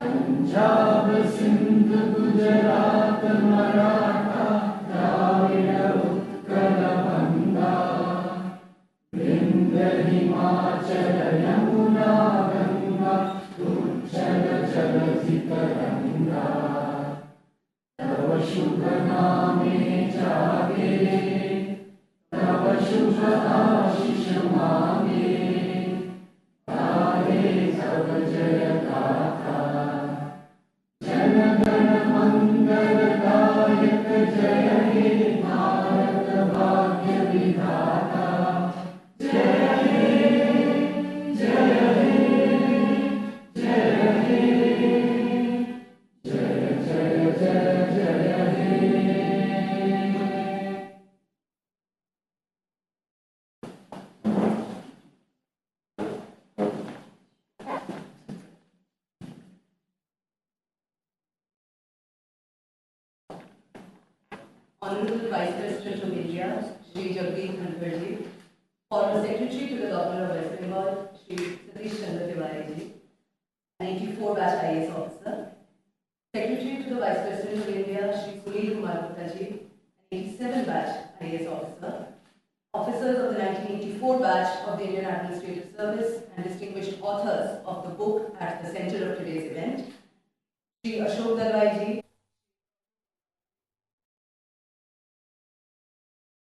पंजाब सिंध गुजरात मराठा द्राविड़ उत्कल बंगा विंध्य हिमाचल यमुना गंगा उच्चल जलधि तरंगा तव शुभ नामे जागे तव शुभ आशीष मांगे गाहे तव जय गाथा जनगण मंगलदायक जय हे भारत भाग्य विधाता जय हे जय हे जय हे जय जय जय जय हे। Honorable Vice President of India, Shri Jagdeep, former Secretary to the Governor of West Bengal, Shri Satish Chandra Tiwari, an 84 batch IAS officer, Secretary to the Vice President of India, Shri Sunil Kumar Gupta ji, an 87 batch IAS officer, officers of the 1984 batch of the Indian Administrative Service and distinguished authors of the book at the center of today's event, Shri Ashok Dalwai ji,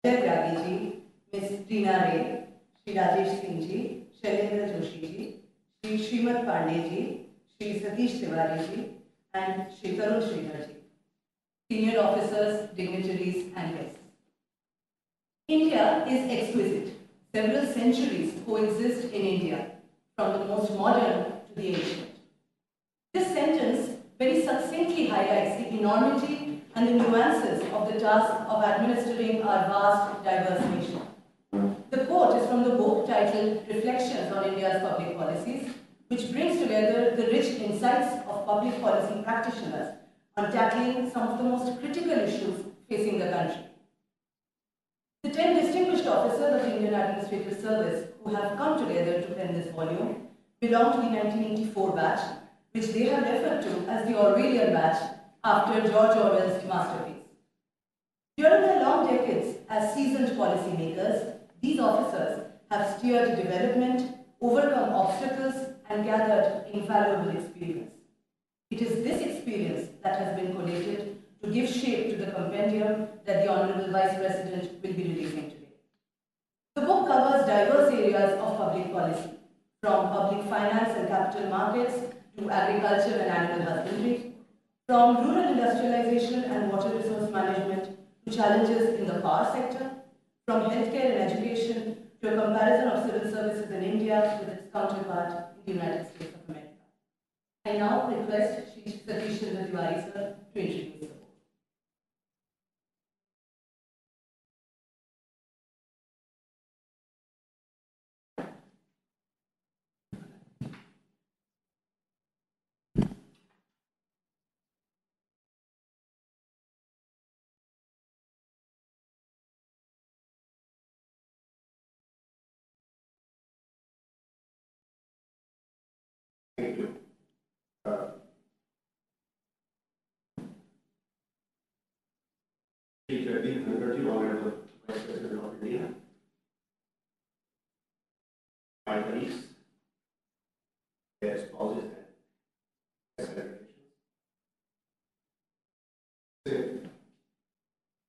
Tyagi ji, Ms. Reena Ray, Shri Rajesh Singh ji, Shailendra Joshi ji, Shri Srimad Pandey ji, Shri Satish Tiwari ji, and Shri Tarun Sridhar ji, senior officers, dignitaries, and guests. India is exquisite. Several centuries coexist in India, from the most modern to the ancient. This sentence very succinctly highlights the enormity and the nuances of the task of administering our vast, diverse nation. The quote is from the book titled Reflections on India's Public Policies, which brings together the rich insights of public policy practitioners on tackling some of the most critical issues facing the country. The 10 distinguished officers of the Indian Administrative Service who have come together to pen this volume belong to the 1984 batch, which they have referred to as the Orwellian batch after George Orwell's masterpiece. During their long decades as seasoned policymakers, these officers have steered development, overcome obstacles, and gathered invaluable experience. It is this experience that has been collated to give shape to the compendium that the Honorable Vice President will be releasing today. The book covers diverse areas of public policy, from public finance and capital markets to agriculture and animal husbandry, from rural industrialization and water resource management to challenges in the power sector, from healthcare and education to a comparison of civil services in India with its counterpart in the United States of America. I now request Satish Chandra Tiwari sir to introduce the book. Thank you. Jagdeep, Honorable Vice President of India, my colleagues, their spouses, and celebrations. It's an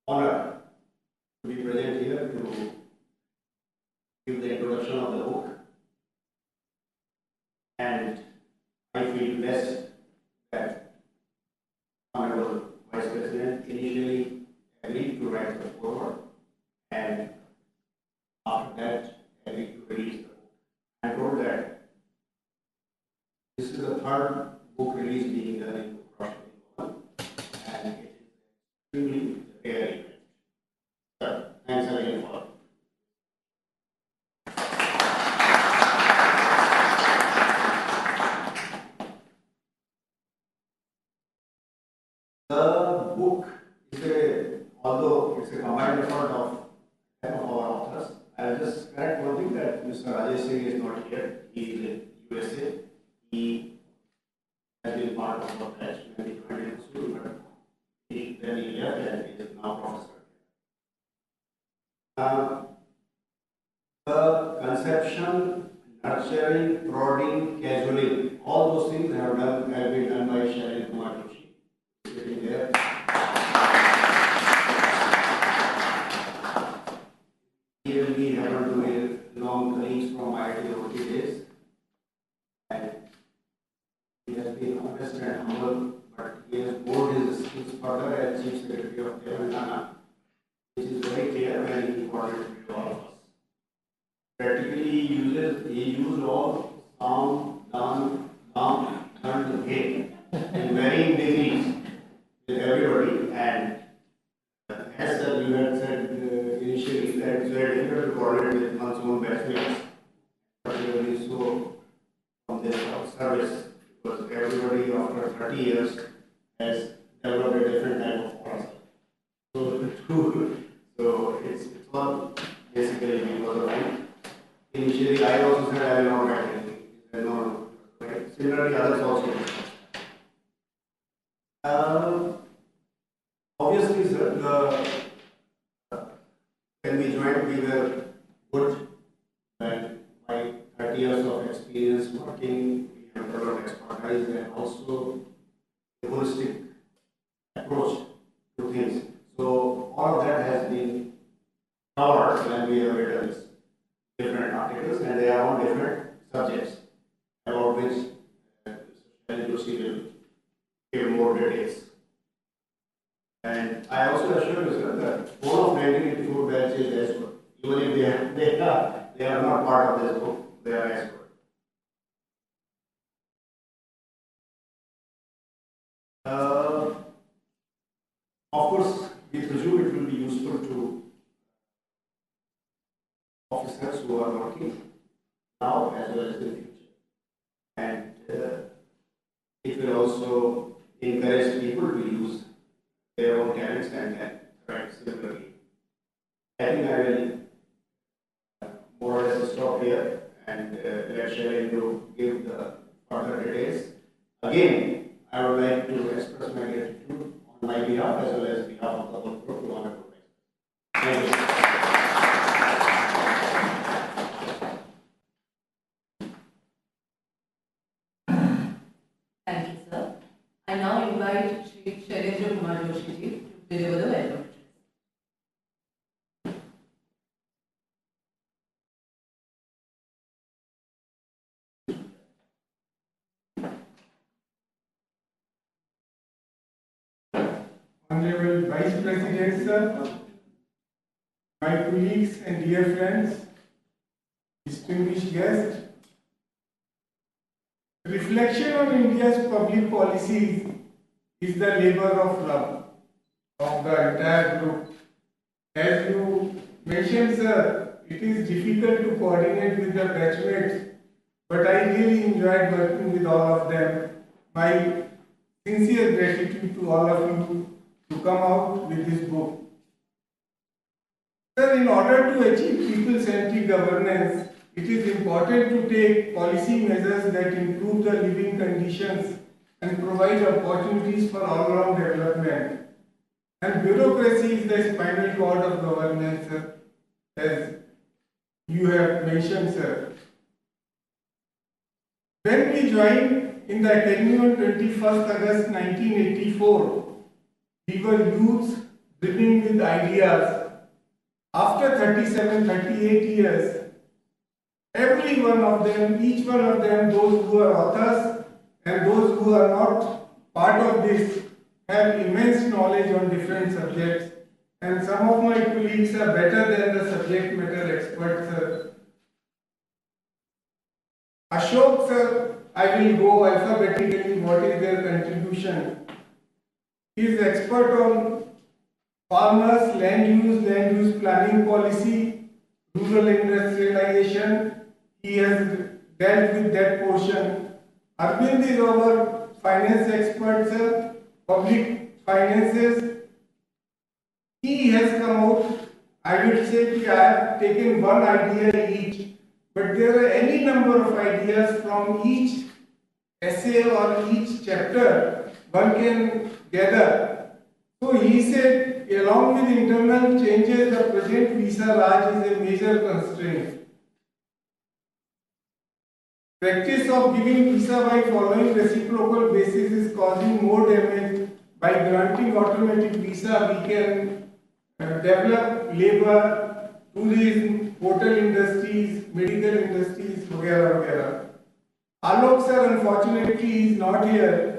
honor to be present here to give the introduction of the book, and I feel blessed that Honorable Vice President initially agreed to write the foreword, and after that agreed to release the book. I'm told that this is the third book release being done in Russian, and it is extremely rare event. Sir, thanks again for. The book is although it's a combined effort of our authors, I'll just correct one thing that Mr. Rajesh Singh is not here. He is in USA. He has been part of our batch when he joined in school, but then he left and he is now professor. The conception, nurturing, prodding, cajoling, all those things have been done by Shailendra Kumar Joshi, sitting there. We happened to be long colleagues from IIT OT days, and he has been honest and humble, but he has poured his skills further as Chief Secretary of Telangana, which is very clear when he coordinated with all of us. Practically, he used all sound, down, turned game in varying degrees with everybody, and as you had said initially, that it's very difficult to coordinate with one's own batchmates, particularly so from their service, because everybody after 30 years has developed a different type of policy. So it's all basically because of him. Initially, I also said I will not write anything. He said no. Right? Similarly, others also. Obviously, sir, when we joined, we were good, and by 30 years of experience working, we have developed expertise and also a holistic approach to things. So all of that has been covered when we have written this different articles, and they are on different subjects about which Mr. Joshi will give more details. And I also assure you, sir, that all of 1984 batch is as good. Even if they are not part of this book, they are as good. Of course, we presume it will be useful to officers who are working now as well as in the future. And it will also encourage people to use their own talents and write similarly. I think I will more or less stop here and let Shailendra give the further details. Again, I would like to express my gratitude on my behalf as well as behalf of the whole group to Honorable Vice. Thank you. invite Shri Shailendra Kumar Joshi ji to deliver the welcome address. Honorable Vice President, sir, my colleagues and dear friends, distinguished guests, reflection on India's public policies is the labor of love of the entire group. As you mentioned, sir, it is difficult to coordinate with the batchmates, but I really enjoyed working with all of them. My sincere gratitude to all of you to come out with this book. Sir, in order to achieve people-centric governance, it is important to take policy measures that improve the living conditions and provide opportunities for all-round development. And bureaucracy is the spinal cord of governance, sir, as you have mentioned, sir. When we joined in the academy on 21st August 1984, we were youths brimming with ideas. After 38 years, every one of them, each one of them, those who are authors and those who are not part of this, have immense knowledge on different subjects. And some of my colleagues are better than the subject matter experts, sir. Ashok, sir, I will go alphabetically what is their contribution. He is expert on farmers, land use planning policy, rural industrialization. He has dealt with that portion. Arvind is our finance expert, sir, public finances. He has come out, I would say that I have taken one idea each, but there are any number of ideas from each essay or each chapter one can gather. So he said, along with internal changes, the present visa Raj is a major constraint. Practice of giving visa by following reciprocal basis is causing more damage. By granting automatic visa, we can develop labor, tourism, hotel industries, medical industries, etc. Alok sir, unfortunately, is not here.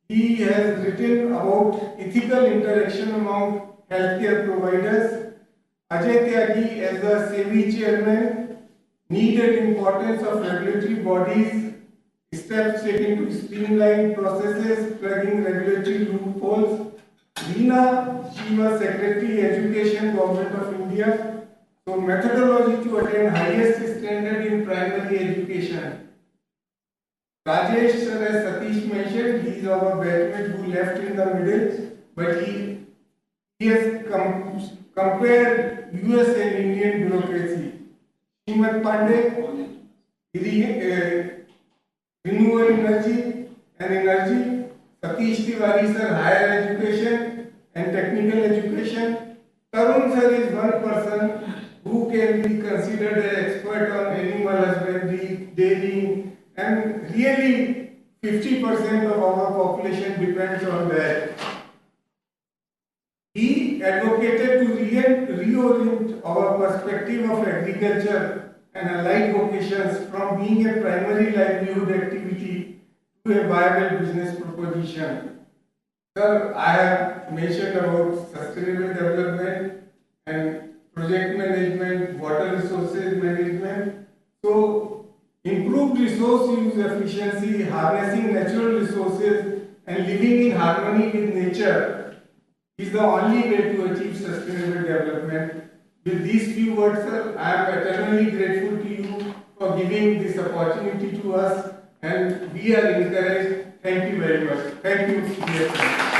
He has written about ethical interaction among healthcare providers. Ajay Tyagi, as the SEBI chairman, needed importance of regulatory bodies, steps taken to streamline processes, plugging regulatory loopholes. Veena, she was Secretary Education, Government of India. So methodology to attain highest standard in primary education. Rajesh, sir, as Satish mentioned, he is our batchmate who left in the middle, but he has compared US and Indian bureaucracy. Srimad Pandey, renewable energy and energy. Satish Tiwari sir, higher education and technical education. Tarun sir is one person who can be considered an expert on animal husbandry, dairy, and really 50% of our population depends on that. He advocated to reorient our perspective of agriculture and allied vocations from being a primary livelihood activity to a viable business proposition. Sir, I have mentioned about sustainable development and project management, water resources management. So, improved resource use efficiency, harnessing natural resources and living in harmony with nature is the only way to achieve sustainable development. With these few words, sir, I am eternally grateful to you for giving this opportunity to us, and we are encouraged. Thank you very much. Thank you, dear friends.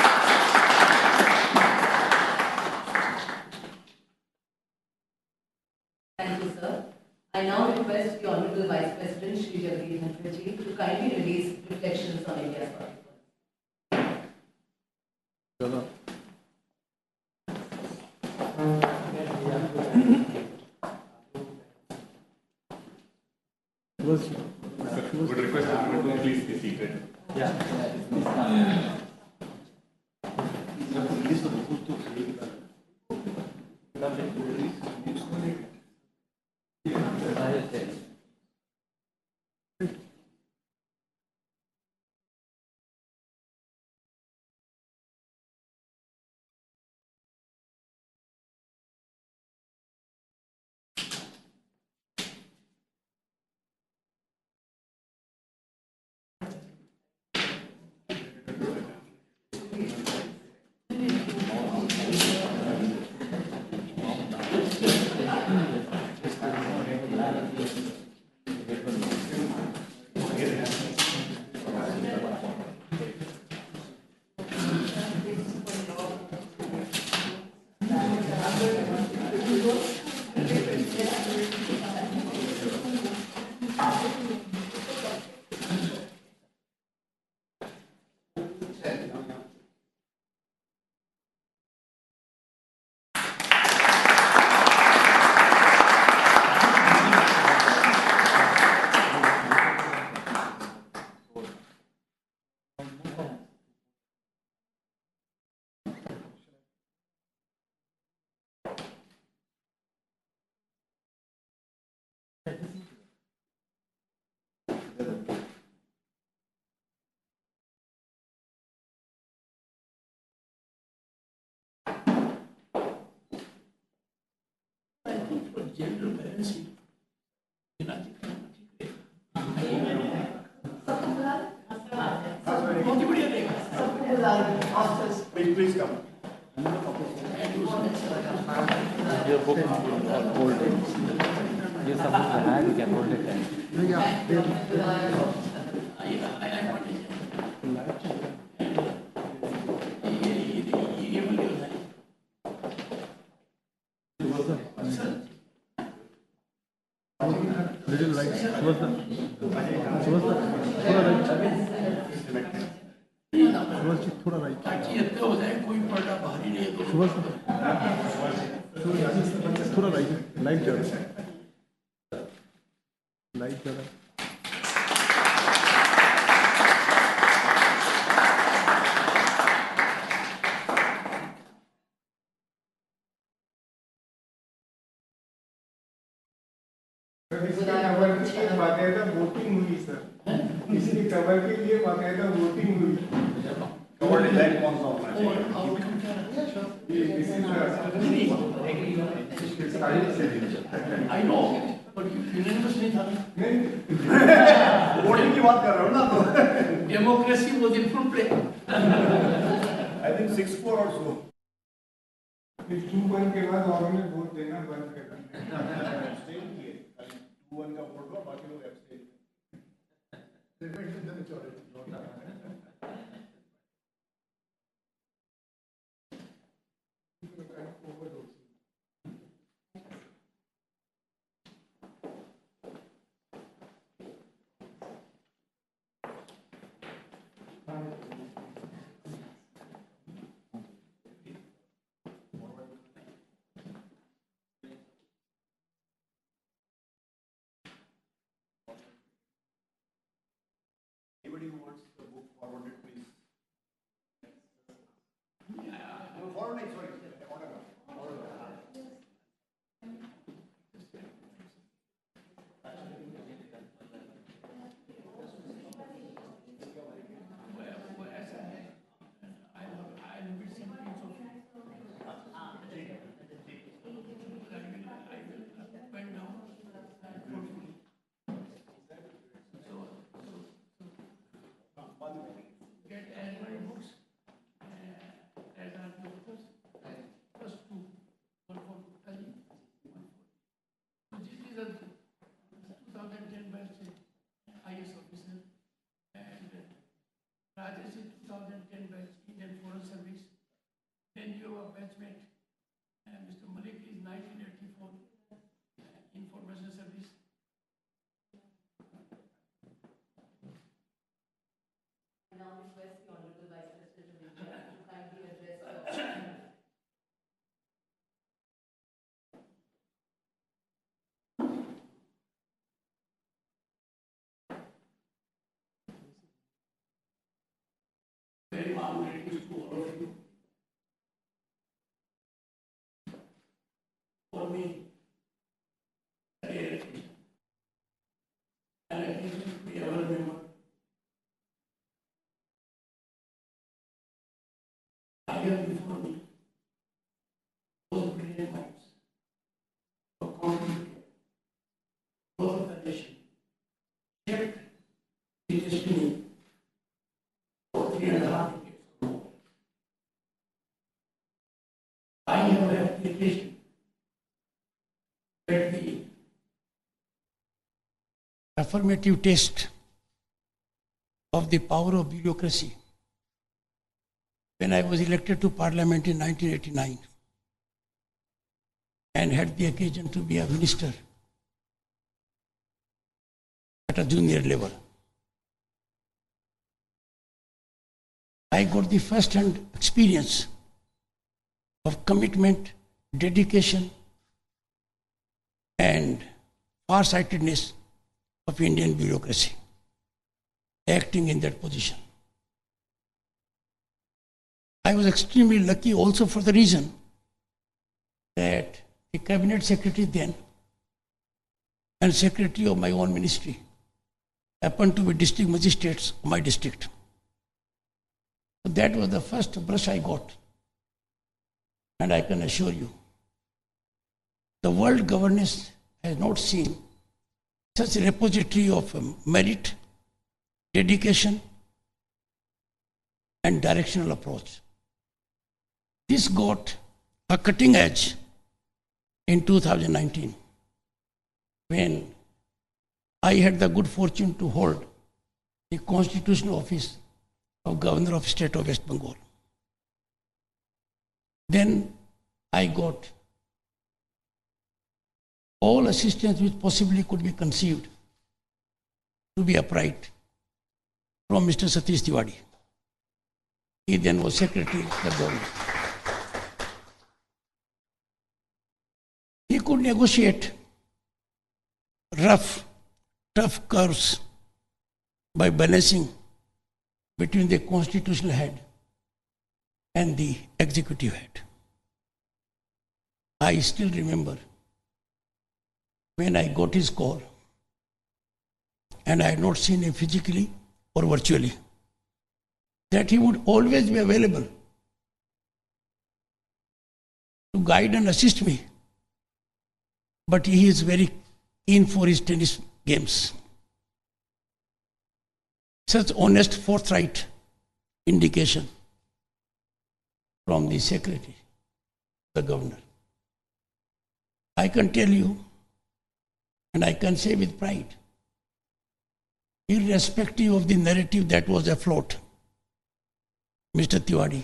Thank you, sir. I now request the Honorable Vice President, Shri Jagdeep Dhankhar to kindly release reflections on India's public policy. Would request everyone to please be seated. Yeah. Please come. Your book is all old. Here's something in the hand, you can hold it there. Little right. Towards the थोड़ा right. थोड़ा right. Light ज़्यादा. Light ज़्यादा. इसके cover के लिए बाकायदा voting हुई sir. इसके कवर के लिए बाकायदा वोटिंग हुई. कवर डिजाइन कौन सा होना चाहिए? I know, but unanimous नहीं था. वोटिंग की बात कर रहा हूँ ना तो. Democracy was in full play. I think 6-4 or so. इस 2-1 के बाद और में वोट देना बंद कर दिया. 2-1 का वोट हुआ, बाकी लोग abstain. Anybody who wants the book forwarded, please. No, forwarding, sorry. Get as many books as are the authors, plus 2, one for Bhutali, one for. So this is a 2010 batch IS officer, and Rajya is 2010 batch Indian Foreign Service. Then you have a batchmate, Mr. Malik is 1984 Information Service. Now request the Honorable Vice President of India to kindly address the Very warm greetings to all of you. For me, and I think we all remember. I have before me those brilliant minds who contributed both the nation, shaped the destiny for 3.5 decades or more. I have had the occasion that the affirmative test of the power of bureaucracy when I was elected to Parliament in 1989 and had the occasion to be a minister at a junior level. I got the first-hand experience of commitment, dedication, and far-sightedness of Indian bureaucracy acting in that position. I was extremely lucky also for the reason that the cabinet secretary then and secretary of my own ministry happened to be district magistrates of my district. So that was the first brush I got. And I can assure you, the world governance has not seen such a repository of merit, dedication, and directional approach. This got a cutting edge in 2019 when I had the good fortune to hold the constitutional office of Governor of State of West Bengal. Then I got all assistance which possibly could be conceived to be upright from Mr. Satish Tiwari. He then was Secretary of the Government. He could negotiate rough, tough curves by balancing between the constitutional head and the executive head. I still remember when I got his call, and I had not seen him physically or virtually, that he would always be available to guide and assist me. But he is very keen for his tennis games. Such honest, forthright indication from the Secretary, the Governor. I can tell you, and I can say with pride, irrespective of the narrative that was afloat, Mr. Tiwari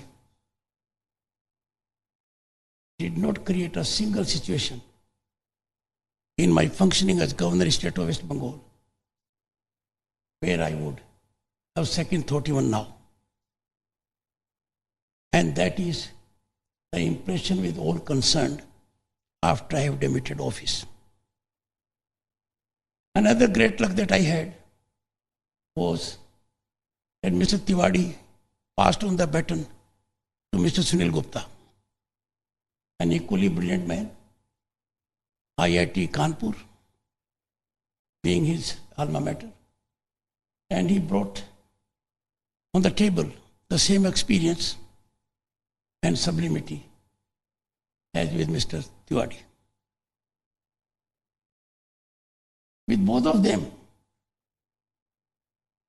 did not create a single situation in my functioning as Governor of State of West Bengal where I would have second thought even now. And that is the impression with all concerned after I have demitted office. Another great luck that I had was that Mr. Tiwari passed on the baton to Mr. Sunil Gupta, an equally brilliant man, IIT Kanpur being his alma mater, and he brought on the table the same experience and sublimity as with Mr. Tiwari. With both of them,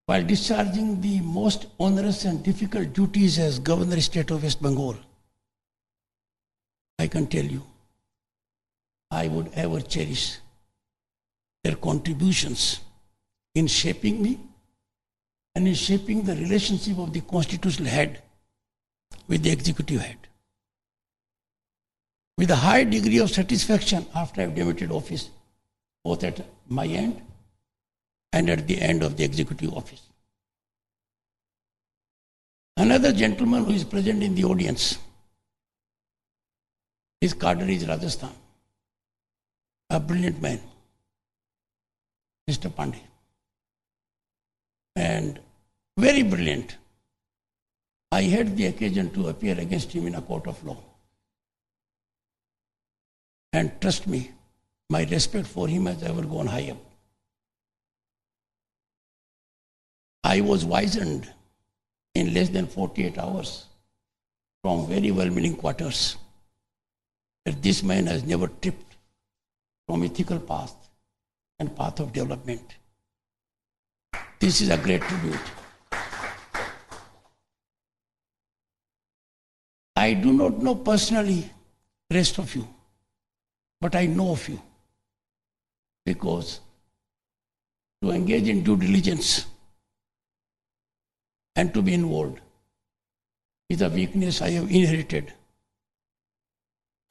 while discharging the most onerous and difficult duties as Governor of State of West Bengal, I can tell you, I would ever cherish their contributions in shaping me and in shaping the relationship of the constitutional head with the executive head. With a high degree of satisfaction after I have demitted office, both at my end and at the end of the executive office. Another gentleman who is present in the audience, his cadre is Rajasthan, a brilliant man, Mr. Pandey, and very brilliant. I had the occasion to appear against him in a court of law. And trust me, my respect for him has ever gone high up. I was wizened in less than 48 hours from very well-meaning quarters that this man has never tripped from ethical path and path of development. This is a great tribute. I do not know personally the rest of you, but I know of you because to engage in due diligence and to be involved is a weakness I have inherited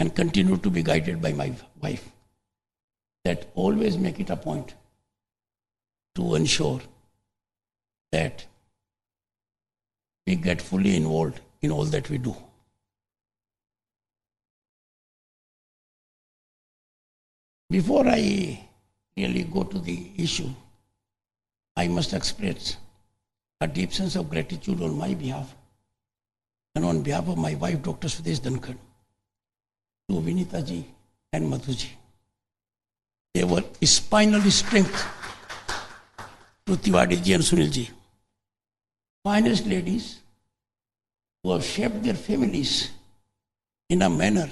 and continue to be guided by my wife, that always make it a point to ensure that we get fully involved in all that we do. Before I really go to the issue, I must express a deep sense of gratitude on my behalf and on behalf of my wife, Dr. Sudesh Dhankhar, to Vinita ji and Madhu ji. They were spinal strength to Tiwari ji and Sunil ji. Finest ladies who have shaped their families in a manner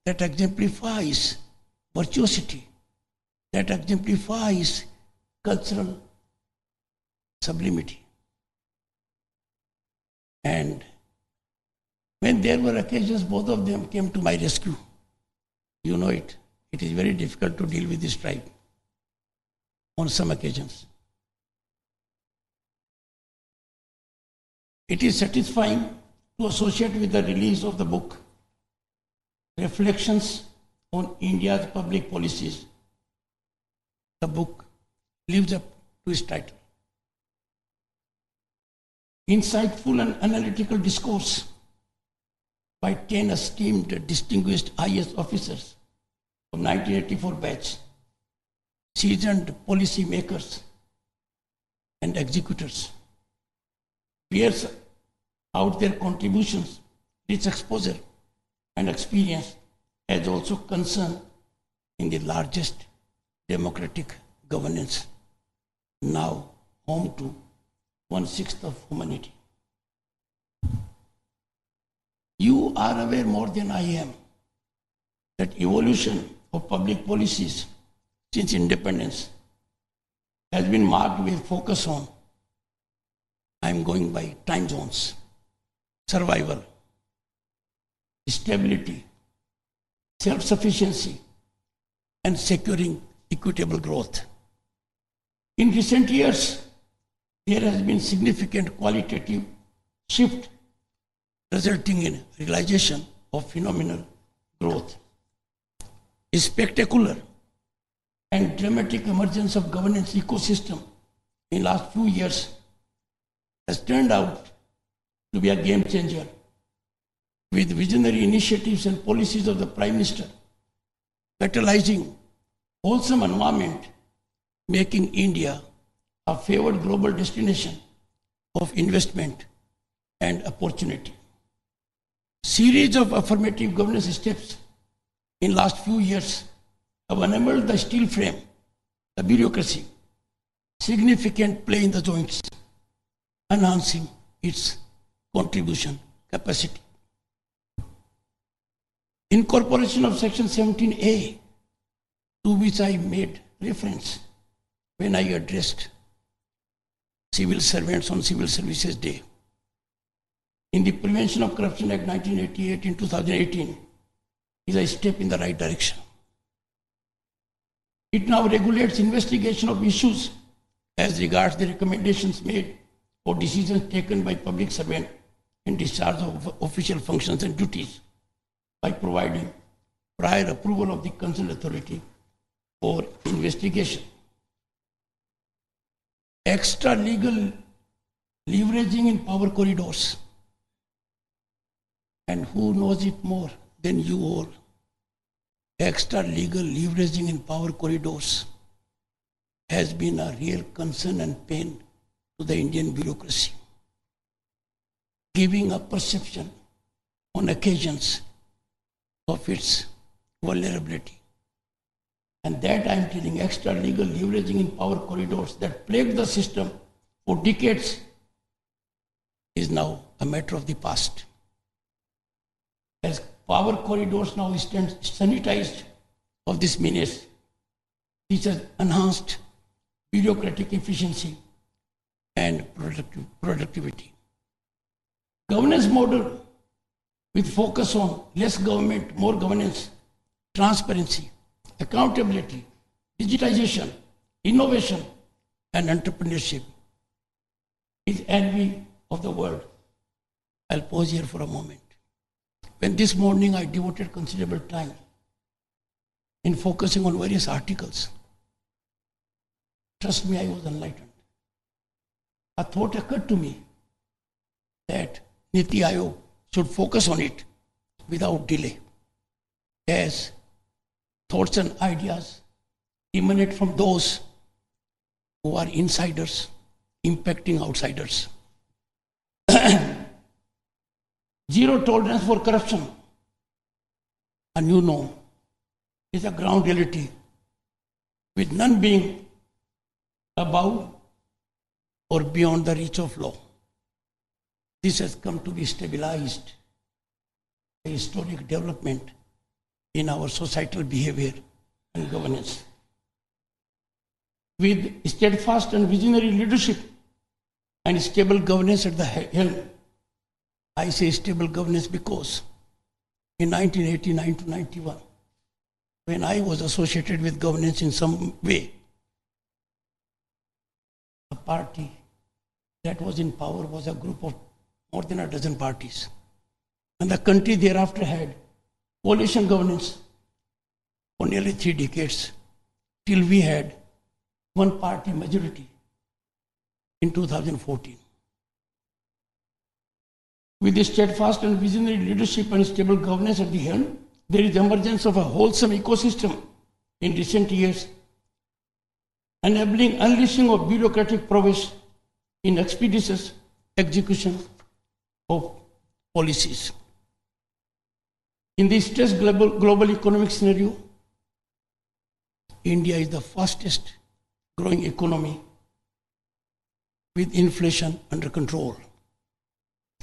that exemplifies virtuosity, that exemplifies cultural sublimity. And when there were occasions, both of them came to my rescue. You know it. It is very difficult to deal with this tribe on some occasions. It is satisfying to associate with the release of the book, Reflections on India's Public Policies. The book lives up to its title. Insightful and analytical discourse by 10 esteemed distinguished IAS officers of 1984 batch, seasoned policy makers and executors, bears out their contributions, rich exposure and experience as also concern in the largest democratic governance, now home to 1/6 of humanity. You are aware more than I am that evolution of public policies since independence has been marked with focus on, I am going by time zones, survival, stability, self-sufficiency, and securing equitable growth. In recent years, there has been significant qualitative shift resulting in realization of phenomenal growth. A spectacular and dramatic emergence of governance ecosystem in the last few years has turned out to be a game changer, with visionary initiatives and policies of the Prime Minister catalyzing wholesome environment, making India a favored global destination of investment and opportunity. Series of affirmative governance steps in last few years have enabled the steel frame, the bureaucracy, significant play in the joints, enhancing its contribution capacity. Incorporation of Section 17A, to which I made reference when I addressed civil servants on Civil Services Day, in the Prevention of Corruption Act 1988 in 2018, is a step in the right direction. It now regulates investigation of issues as regards the recommendations made or decisions taken by public servants in discharge of official functions and duties, by providing prior approval of the concerned authority for investigation. Extra legal leveraging in power corridors. And who knows it more than you all? Extra legal leveraging in power corridors has been a real concern and pain to the Indian bureaucracy, giving a perception on occasions of its vulnerability. And that I am telling, extra legal leveraging in power corridors that plagued the system for decades is now a matter of the past. As power corridors now stand sanitized of this menace, this has enhanced bureaucratic efficiency and productivity. Governance model with focus on less government, more governance, transparency, accountability, digitization, innovation, and entrepreneurship is envy of the world. I'll pause here for a moment. When this morning I devoted considerable time in focusing on various articles, trust me, I was enlightened. A thought occurred to me that Niti Aayog should focus on it without delay, as thoughts and ideas emanate from those who are insiders impacting outsiders. Zero tolerance for corruption, a new norm, is a ground reality, with none being above or beyond the reach of law. This has come to be stabilized, a historic development in our societal behavior and governance. with steadfast and visionary leadership and stable governance at the helm. I say stable governance because in 1989 to 91, when I was associated with governance in some way, a party that was in power was a group of more than a dozen parties. And the country thereafter had coalition governance for nearly 3 decades, till we had one party majority in 2014. With the steadfast and visionary leadership and stable governance at the helm, there is emergence of a wholesome ecosystem in recent years, enabling unleashing of bureaucratic prowess in expeditious execution of policies. In this stressed global economic scenario, India is the fastest growing economy with inflation under control.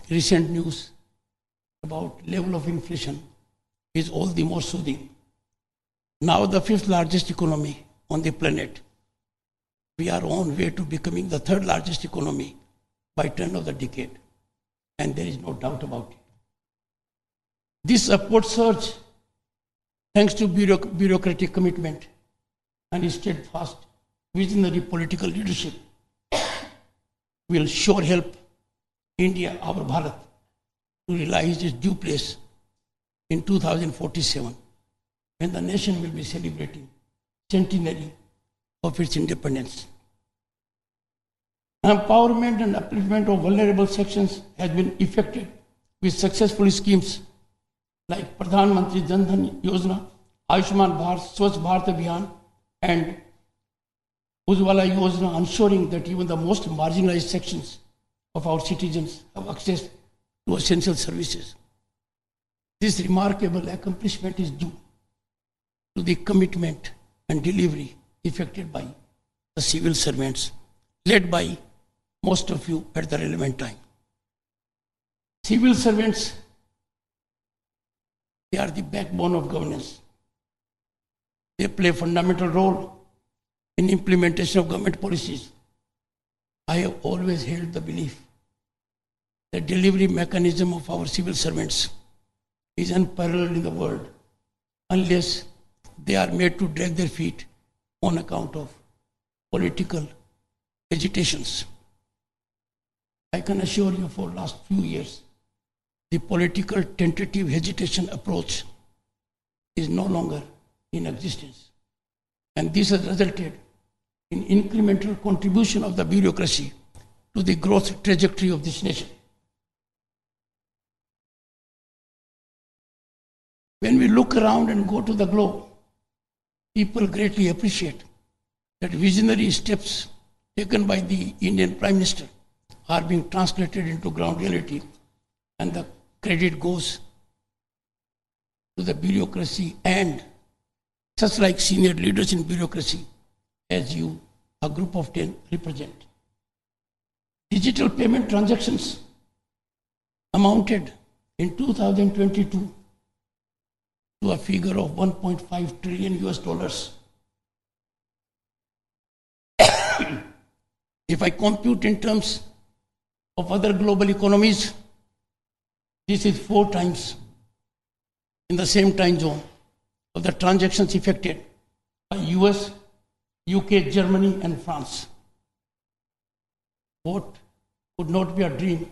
Recent news about level of inflation is all the more soothing. Now the 5th largest economy on the planet, we are on way to becoming the 3rd largest economy by turn of the decade, and there is no doubt about it. This upward surge, thanks to bureaucratic commitment and steadfast visionary political leadership, will sure help India, our Bharat, to realize its due place in 2047, when the nation will be celebrating centenary of its independence. Empowerment and upliftment of vulnerable sections has been effected with successful schemes like Pradhan Mantri Jan Dhan Yojana, Ayushman Bharat, Swachh Bharat Abhiyan, and Ujjwala Yojana, ensuring that even the most marginalized sections of our citizens have access to essential services. This remarkable accomplishment is due to the commitment and delivery effected by the civil servants, led by most of you at the relevant time. Civil servants, they are the backbone of governance. They play a fundamental role in implementation of government policies. I have always held the belief that delivery mechanism of our civil servants is unparalleled in the world, unless they are made to drag their feet on account of political agitations. I can assure you, for the last few years, the political tentative hesitation approach is no longer in existence. And this has resulted in incremental contribution of the bureaucracy to the growth trajectory of this nation. When we look around and go to the globe, people greatly appreciate that visionary steps taken by the Indian Prime Minister are being translated into ground reality, and the credit goes to the bureaucracy and such like senior leaders in bureaucracy as you, a group of 10, represent. Digital payment transactions amounted in 2022 to a figure of $1.5 trillion US. If I compute in terms of other global economies, this is 4 times in the same time zone of the transactions effected by US, UK, Germany, and France. What could not be a dream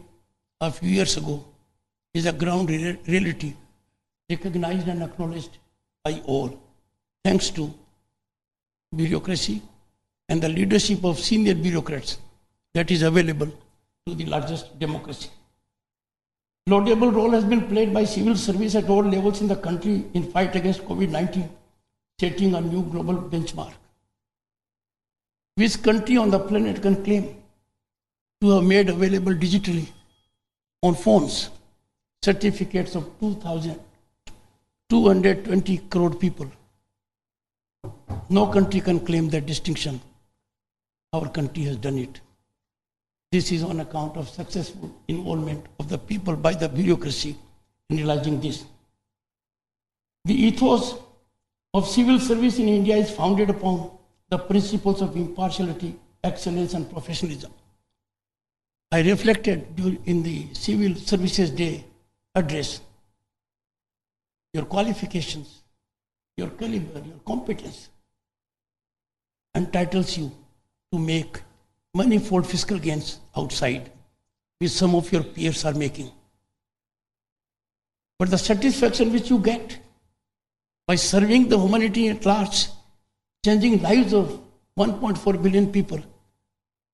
a few years ago is a ground reality recognized and acknowledged by all, thanks to bureaucracy and the leadership of senior bureaucrats that is available to the largest democracy. Laudable role has been played by civil service at all levels in the country in fight against COVID-19, setting a new global benchmark. Which country on the planet can claim to have made available digitally on phones certificates of 220 crore people? No country can claim that distinction. Our country has done it. This is on account of successful involvement of the people by the bureaucracy in realizing this. The ethos of civil service in India is founded upon the principles of impartiality, excellence, and professionalism. I reflected in the Civil Services Day address your qualifications, your caliber, your competence entitles you to make manifold fiscal gains outside, which some of your peers are making. But the satisfaction which you get by serving the humanity at large, changing lives of 1.4 billion people,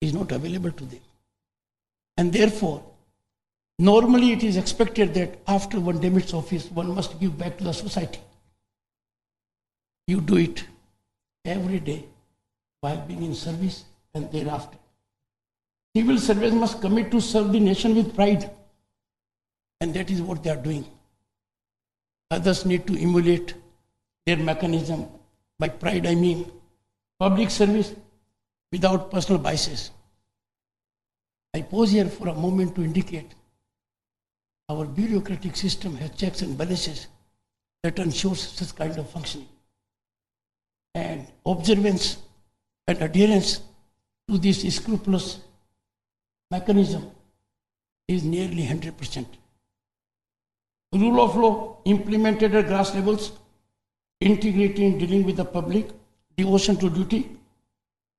is not available to them. And therefore, normally it is expected that after one demits office, one must give back to the society. You do it every day while being in service and thereafter. Civil servants must commit to serve the nation with pride, and that is what they are doing. Others need to emulate their mechanism. By pride, I mean public service without personal biases. I pause here for a moment to indicate our bureaucratic system has checks and balances that ensures such kind of functioning. And observance and adherence to this scrupulous mechanism is nearly 100%. Rule of law implemented at grass levels, integrity in dealing with the public, devotion to duty,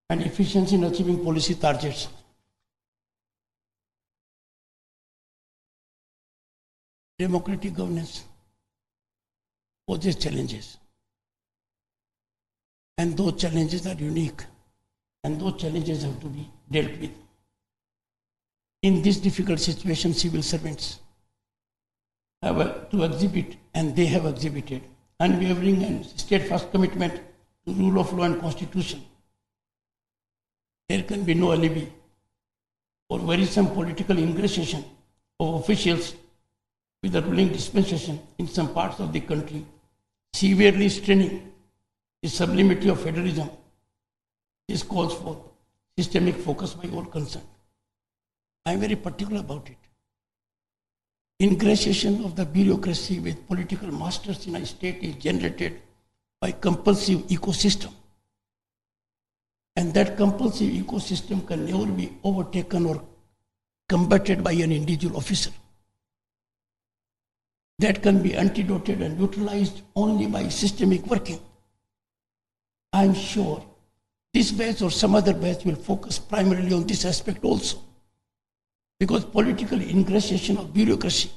and efficiency in achieving policy targets. Democratic governance poses challenges, and those challenges are unique, and those challenges have to be dealt with. In this difficult situation, civil servants have to exhibit, and they have exhibited, unwavering and steadfast commitment to rule of law and constitution. There can be no alibi or worrisome political ingratiation of officials with the ruling dispensation in some parts of the country, severely straining the sublimity of federalism. This calls for systemic focus by all concerned. I am very particular about it. Ingratiation of the bureaucracy with political masters in a state is generated by compulsive ecosystem. And that compulsive ecosystem can never be overtaken or combated by an individual officer. That can be antidoted and neutralized only by systemic working. I am sure this batch or some other batch will focus primarily on this aspect also. Because political ingratiation of bureaucracy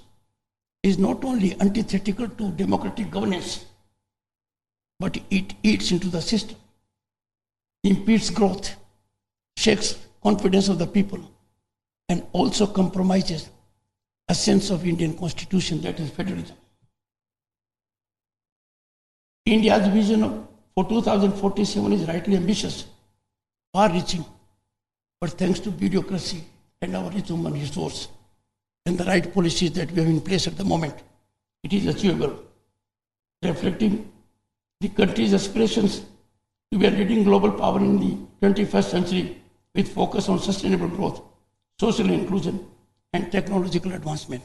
is not only antithetical to democratic governance, but it eats into the system, impedes growth, shakes confidence of the people, and also compromises a sense of Indian constitution, that is federalism. India's vision for 2047 is rightly ambitious, far-reaching, but thanks to bureaucracy and our rich human resource and the right policies that we have in place at the moment, it is achievable, reflecting the country's aspirations to be a leading global power in the 21st century with focus on sustainable growth, social inclusion, and technological advancement.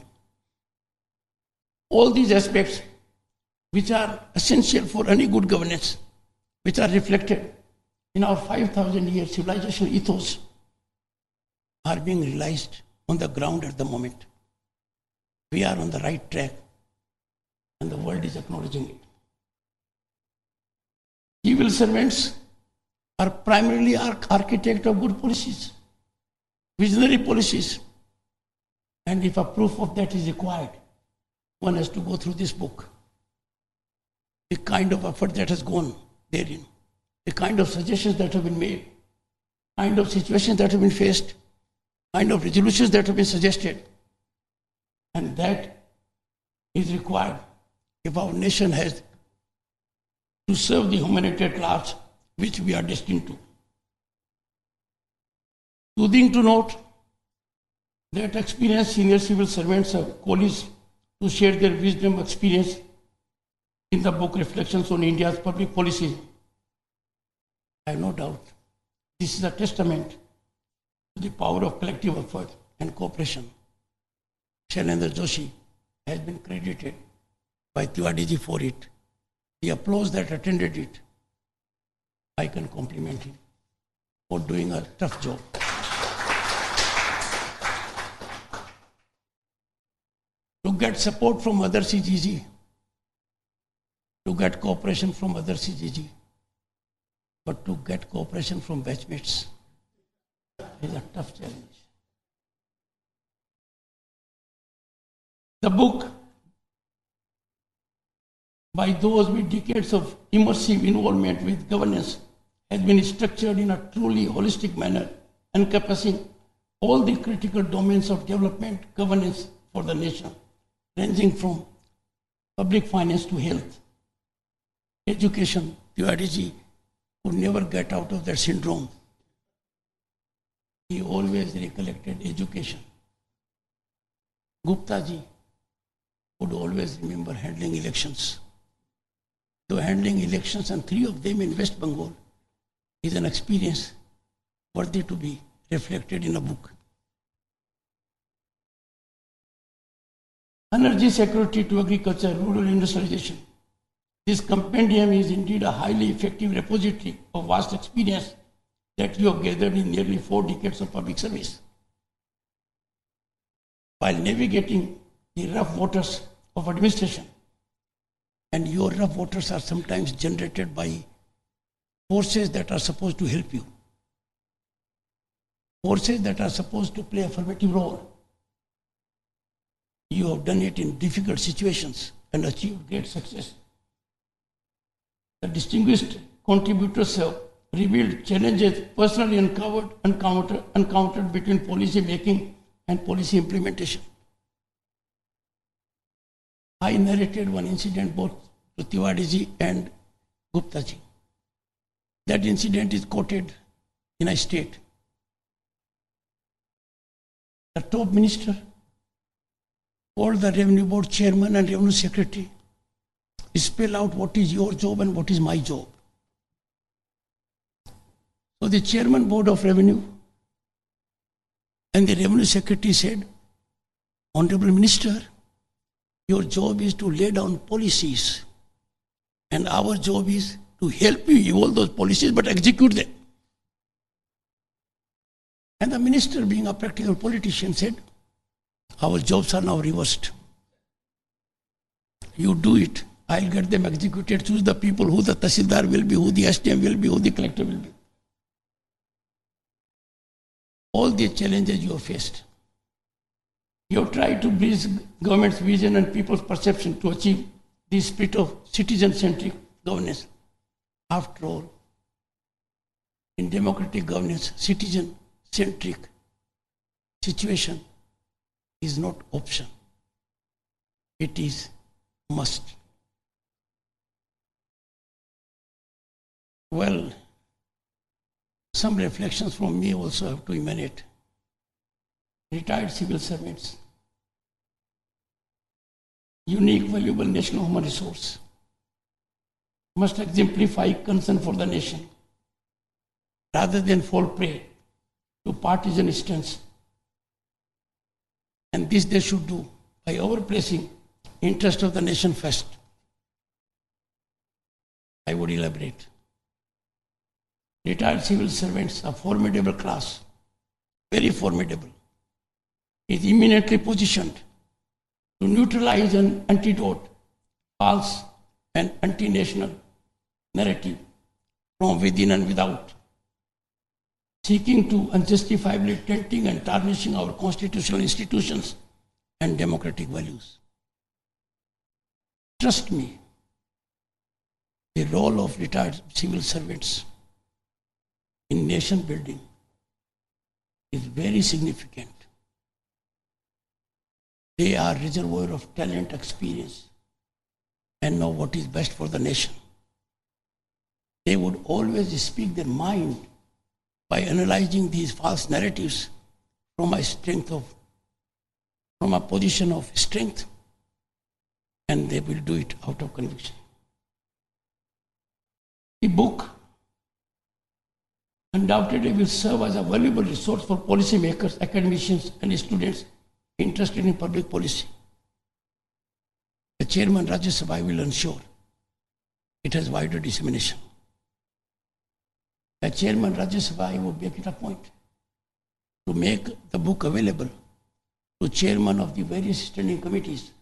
All these aspects, which are essential for any good governance, which are reflected in our 5,000-year civilization ethos, are being realized on the ground at the moment. We are on the right track, and the world is acknowledging it. Civil servants are primarily architects of good policies, visionary policies. And if a proof of that is required, one has to go through this book. The kind of effort that has gone therein, the kind of suggestions that have been made, kind of situations that have been faced, kind of resolutions that have been suggested. And that is required if our nation has to serve the humanity at large, which we are destined to. Soothing to note that experienced senior civil servants have colleagues to share their wisdom experience in the book Reflections on India's Public Policy. I have no doubt this is a testament to the power of collective effort and cooperation. Shailendra Joshi has been credited by Tiwari ji for it. The applause that attended it I can compliment him for doing a tough job. To get support from others is easy. To get cooperation from others is easy. But to get cooperation from batchmates is a tough challenge. The book, by those with decades of immersive involvement with governance, has been structured in a truly holistic manner, encompassing all the critical domains of development governance for the nation, ranging from public finance to health, education. Tiwari could never get out of that syndrome. He always recollected education. Gupta ji would always remember handling elections. Though handling elections, and 3 of them in West Bengal, is an experience worthy to be reflected in a book. Energy security to agriculture, rural industrialization. This compendium is indeed a highly effective repository of vast experience that you have gathered in nearly 4 decades of public service. While navigating the rough waters of administration, and your rough waters are sometimes generated by forces that are supposed to help you, forces that are supposed to play a affirmative role. You have done it in difficult situations and achieved great success. The distinguished contributors have revealed challenges personally encountered between policy making and policy implementation. I narrated one incident both to Tiwari ji and Gupta ji. That incident is quoted in a state. The top minister called the Revenue Board chairman and Revenue Secretary, spell out what is your job and what is my job. So the chairman Board of Revenue and the Revenue Secretary said, Honorable Minister, your job is to lay down policies, and our job is to help you evolve those policies but execute them. And the minister, being a practical politician, said, our jobs are now reversed. You do it. I'll get them executed. Choose the people who the Tahsildar will be, who the STM will be, who the collector will be. All the challenges you have faced. You have tried to bridge government's vision and people's perception to achieve the spirit of citizen-centric governance. After all, in democratic governance, citizen-centric situation is not option. It is must. Well, some reflections from me also have to emanate. Retired civil servants, unique, valuable national human resource, must exemplify concern for the nation rather than fall prey to partisan stance. And this they should do by overplacing interest of the nation first. I would elaborate. Retired civil servants, a formidable class, very formidable, is eminently positioned to neutralize and antidote false and anti-national narrative from within and without, seeking to unjustifiably tainting and tarnishing our constitutional institutions and democratic values. Trust me, the role of retired civil servants in nation building is very significant. They are reservoir of talent, experience, and know what is best for the nation. They would always speak their mind by analyzing these false narratives from a position of strength, and they will do it out of conviction. The book undoubtedly will serve as a valuable resource for policymakers, academicians, and students interested in public policy. The chairman Rajya Sabha will ensure it has wider dissemination. as chairman Rajya Sabha, I would make it a point to make the book available to chairman of the various standing committees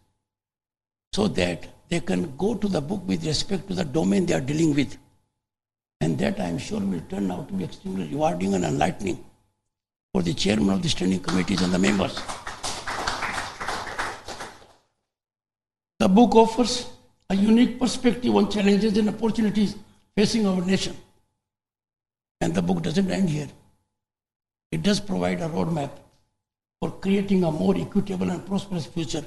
so that they can go to the book with respect to the domain they are dealing with. And that I am sure will turn out to be extremely rewarding and enlightening for the chairman of the standing committees and the members. The book offers a unique perspective on challenges and opportunities facing our nation. And the book doesn't end here. It does provide a roadmap for creating a more equitable and prosperous future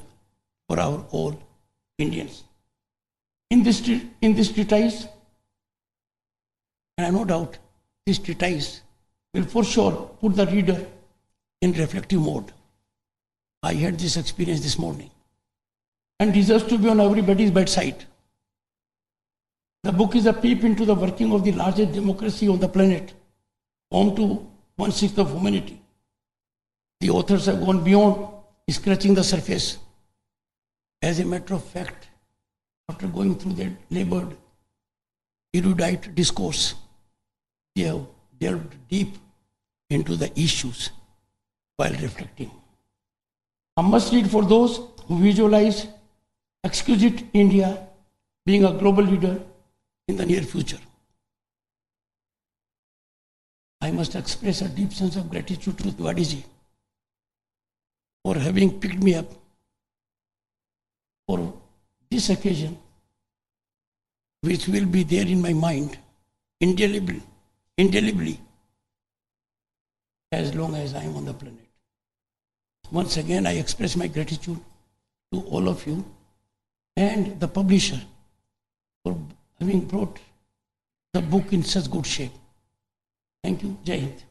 for our all Indians. In this treatise, and I have no doubt this treatise will for sure put the reader in reflective mode. I had this experience this morning and deserves to be on everybody's bedside. The book is a peep into the working of the largest democracy on the planet, home to 1/6 of humanity. The authors have gone beyond scratching the surface. As a matter of fact, after going through their labored, erudite discourse, they have delved deep into the issues while reflecting. A must-read for those who visualize exquisite India being a global leader in the near future. I must express a deep sense of gratitude to Tiwari for having picked me up for this occasion, which will be there in my mind indelibly as long as I am on the planet. Once again, I express my gratitude to all of you and the publisher for having brought the book in such good shape. Thank you. Jai Hind.